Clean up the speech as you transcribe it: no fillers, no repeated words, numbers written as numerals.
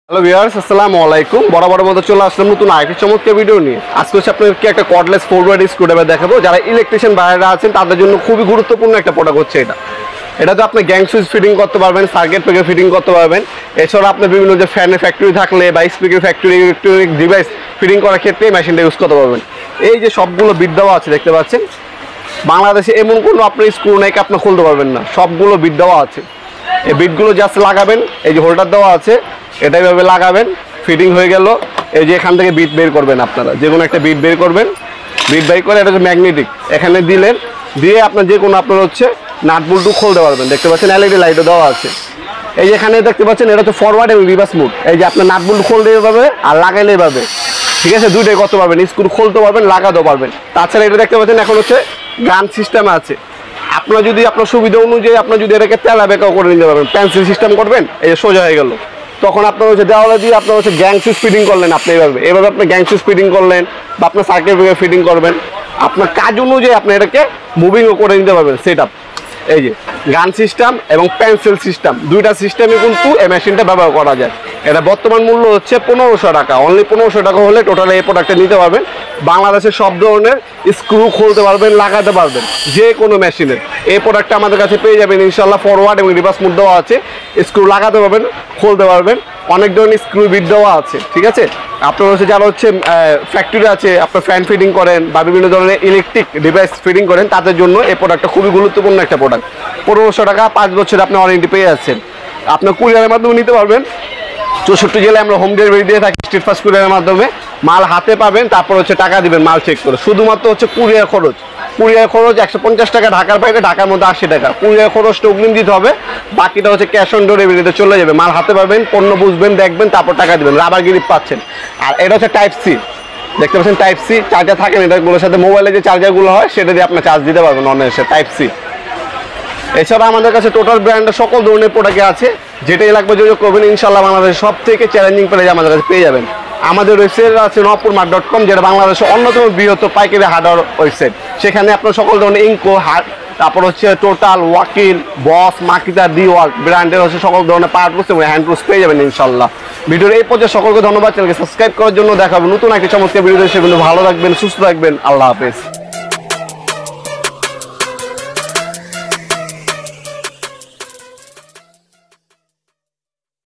Hello viewers, আসসালামু আলাইকুম। বড় মতো চলে আসলাম নতুন আরেকটি চমৎকার ভিডিও নিয়ে। আজকে হচ্ছে আপনাদেরকে একটা কর্ডলেস ফোরওয়ার্ড স্ক্রুড্রাইভার দেখাবো। যারা ইলেকট্রিশিয়ান বাইরেরা আছেন তাদের জন্য খুবই গুরুত্বপূর্ণ একটা প্রোডাক্ট হচ্ছে এটা তো আপনি গ্যাং সুইচ ফিটিং করতে পারবেন, সার্কিট ব্রেকার ফিটিং করতে পারবেন। এছাড়া আপনি বিভিন্ন যে ফ্যানের ফ্যাক্টরি থাকলে বা speaker factory electronic device fitting করার ক্ষেত্রে মেশিনটা ইউজ করতে পারবেন। এই যে সবগুলো বিট দেওয়া আছে দেখতে পাচ্ছেন, বাংলাদেশে এমন কোনো আপনার স্ক্রু নেই আপনি খুলতে পারবেন না, সবগুলো বিট দেওয়া আছে। এই বিটগুলো জাস্ট লাগাবেন, এই যে হোল্ডার দেওয়া আছে এটা এইভাবে লাগাবেন, ফিটিং হয়ে গেল। এই যে এখান থেকে বিট বের করবেন, আপনারা যে কোনো একটা বিট বের করবেন, বিট বের করে এটা হচ্ছে ম্যাগনেটিক, এখানে দিলেন, দিয়ে আপনার যে কোনো আপনার হচ্ছে নাট বল্টু খুলতে পারবেন। দেখতে পাচ্ছেন এলইডি লাইটও দেওয়া আছে। এই যে এখানে দেখতে পাচ্ছেন এটা হচ্ছে ফরওয়ার্ড এবং রিভার্স মোড। এই যে আপনার নাট বল্টু খুলতে পারবে আর লাগাইলে পাবে, ঠিক আছে, দুইটাই করতে পারবেন, স্ক্রু খুলতে পারবেন, লাগাতেও পারবেন। তাছাড়া এটা দেখতে পাচ্ছেন এখন হচ্ছে গান সিস্টেম আছে। আপনার যদি আপনার সুবিধা অনুযায়ী আপনার যদি এটাকে তেলা বেঁকাও করে নিতে পারবেন, পেন্সিল সিস্টেম করবেন, এই যে সোজা হয়ে গেল। তখন আপনার হচ্ছে দেওয়ালে দিয়ে আপনার হচ্ছে গ্যাং সুইচ ফিটিং করলেন, আপনি এভাবে আপনি গ্যাং সুইচ ফিটিং করলেন বা আপনার সার্কিট ব্রেকার ফিটিং করবেন, আপনার কাজ অনুযায়ী আপনি এটাকে মুভিংও করে নিতে পারবেন। সেট আপ, এই যে গান সিস্টেম এবং পেন্সিল সিস্টেম, দুইটা সিস্টেমে কিন্তু এই মেশিনটা ব্যবহার করা যায়। এটা বর্তমান মূল্য হচ্ছে 1500 টাকা, অনলি 1500 টাকা হলে টোটাল এই প্রোডাক্টটা নিতে পারবেন। বাংলাদেশের সব ধরনের স্ক্রু খুলতে পারবেন, লাগাতে পারবেন, যে কোনো মেশিনের এই প্রোডাক্টটা আমাদের কাছে পেয়ে যাবেন ইনশাল্লাহ। ফরওয়ার্ড এবং রিভার্স মোড দেওয়া আছে, স্ক্রু লাগাতে পারবেন, খুলতে পারবেন, অনেক ধরনের স্ক্রু বিট দেওয়া আছে, ঠিক আছে। আপনার হচ্ছে যারা হচ্ছে ফ্যাক্টরি আছে, আপনার ফ্যান ফিটিং করেন বা বিভিন্ন ধরনের ইলেকট্রিক ডিভাইস ফিটিং করেন, তাদের জন্য এই প্রোডাক্টটা খুবই গুরুত্বপূর্ণ একটা প্রোডাক্ট। 1500 টাকা, 5 বছর আপনি ওয়ারেন্টি পেয়ে যাচ্ছেন। আপনার কুরিয়ারের মাধ্যমে নিতে পারবেন, 64 জেলায় আমরা হোম ডেলিভারি দিয়ে থাকি স্ট্রিট ফাস্ট কুরিয়ারের মাধ্যমে। মাল হাতে পাবেন, তারপর হচ্ছে টাকা দিবেন মাল চেক করে। শুধুমাত্র হচ্ছে কুরিয়ার খরচ 150 টাকা, ঢাকার বাইরে, ঢাকার মধ্যে 80 টাকা। কুরিয়ার খরচটা অগ্রিম দিতে হবে, বাকিটা হচ্ছে ক্যাশ অন ডেলিভারিতে চলে যাবে। মাল হাতে পাবেন, পণ্য বুঝবেন, দেখবেন, তারপর টাকা দিবেন। রাবার গ্রিপ পাচ্ছেন। আর এটা হচ্ছে টাইপ সি, দেখতে পাচ্ছেন টাইপ সি চার্জার থাকেন, এটাগুলোর সাথে মোবাইলে যে চার্জারগুলো হয় সেটা দিয়ে আপনার চার্জ দিতে পারবেন অনায়াসে, টাইপ সি। এছাড়া আমাদের কাছে টোটাল ব্র্যান্ডের সকল ধরনের প্রোডাক্ট আছে, যেটাই লাগবে যোগাযোগ করবেন ইনশাল্লাহ। বাংলাদেশের সব থেকে চ্যালেঞ্জিং প্রাইস আমাদের কাছে পেয়ে যাবেন। আমাদের ওয়েবসাইট আছে nopurmart.com, যেটা বাংলাদেশের অন্যতম বৃহত্তর পাইকারি হার্ডওয়্যার ওয়েবসাইট। সেখানে আপনার সকল ধরনের ইনকো, তারপর হচ্ছে টোটাল, ওয়াকিল, বস, মাকিতা, ডি ওয়ার্ক ব্র্যান্ডের হচ্ছে সকল ধরনের পার্ট বক্স এবং হ্যান্ড টুলস পেয়ে যাবেন ইনশাল্লাহ। ভিডিওর এই পর্যায়ে সকলকে ধন্যবাদ। চ্যানেলকে সাবস্ক্রাইব করার জন্য। দেখাবো নতুন একটা চমৎকার ভিডিও। সেগুলো ভালো থাকবেন, সুস্থ থাকবেন, আল্লাহ হাফেজ।